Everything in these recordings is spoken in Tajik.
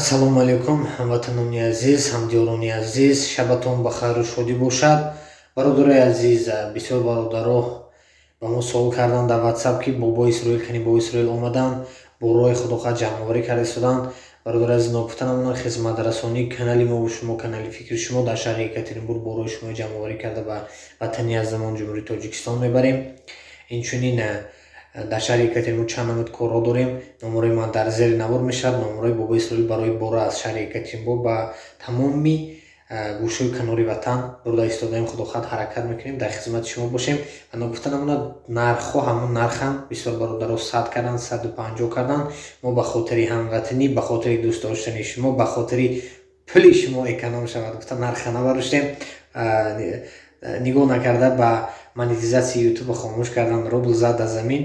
ассалому алайкум, ҳамватанони азиз, ҳамдиёрони азиз, шабатон ба хайру шодӣ бошад. Бародарои азиз, бисёр бародаро ба мо суол кардан дар WhatsApp ки бобо Исроил кани бобо Исроил омадан, бо роҳи Худохоҳ ҷамъоварӣ карда истодан. Бародарои азиз, нокуфта намонанд хизматрасонии канали мо бо шумо, канали фикри шумо дар шаҳри Екатеринбург бо роҳи шумо ҷамъоварӣ карда ба ватани азамон ҷумҳурии Тоҷикистон мебарем. Инчунин дар шаҳри Екатеринбург чанд намуд корҳо дорем. номерои ман дар зери навор мешавад. номерои бобо Исроил барои бора аз шаҳри Екатеринбург ба тамоми гӯшаҳои канори ватан бурда истодаем. Худохоҳ ҳаракат мекунем, дар хизмати шумо бошем. ва нагуфта намонад нархҳо ҳамон нарханд. бисёр бародаро 100 карданд, 150 карданд. мо ба хотири ҳамватанӣ, ба хотири дӯстдоштани шумо, ба хотири пули шумо эконом шавад гуфта нарха набароштем. нигоҳ накарда ба монетизасияи ютуб хомӯш кардан рубл зад аз замин.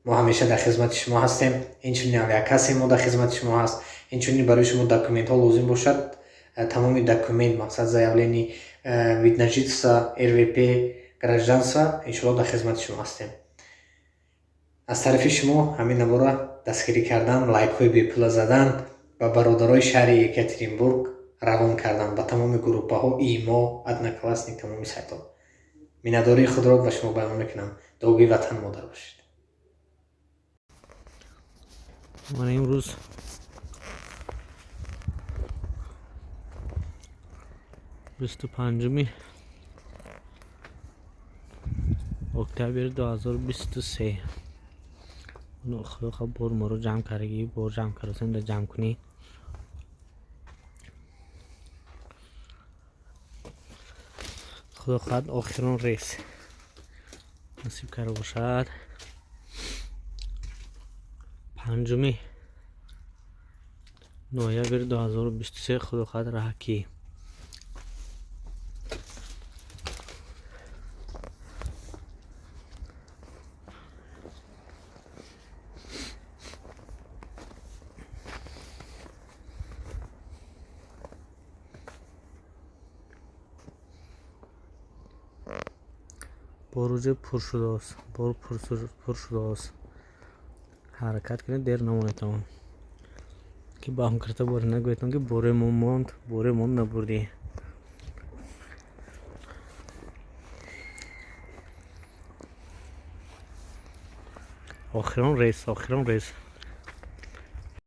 мо ҳамеша дар хизмати шумо ҳастем. инчунин авиакасаи мо дар хизмати шумо ҳаст. инчунин барои шумо документҳо лозим бошад, тамоми документ мақсад заявлени вид на жительство, РВП, гражданство, иншоалло дар хизмати шумо ҳастем. аз тарафи шумо ҳамин навора дастгирӣ кардан, лайкҳои бепула задан, ба бародарои шаҳри Екатеринбург равон кардан, ба тамоми группаҳо, имо, одноклассник, тамоми сайтҳо. миннатдории худро ба шумо баён мекунам. догии ватан модар бошед. من امروز 25 اکتبر 2023 خدا بار ما رو جمع کردگی بار جمع کردیم در جمع کنی خدا خواهد آخران ریس نصیب کرده باشد. 5 نوامبر 2023 خدا خواهد رحکی. بار روز پر شده است، بار پر شده است. حرکت کنید دیر نمانه تمام که با هم کرده بار نگویتم که باره ماند نبردی. آخران ریس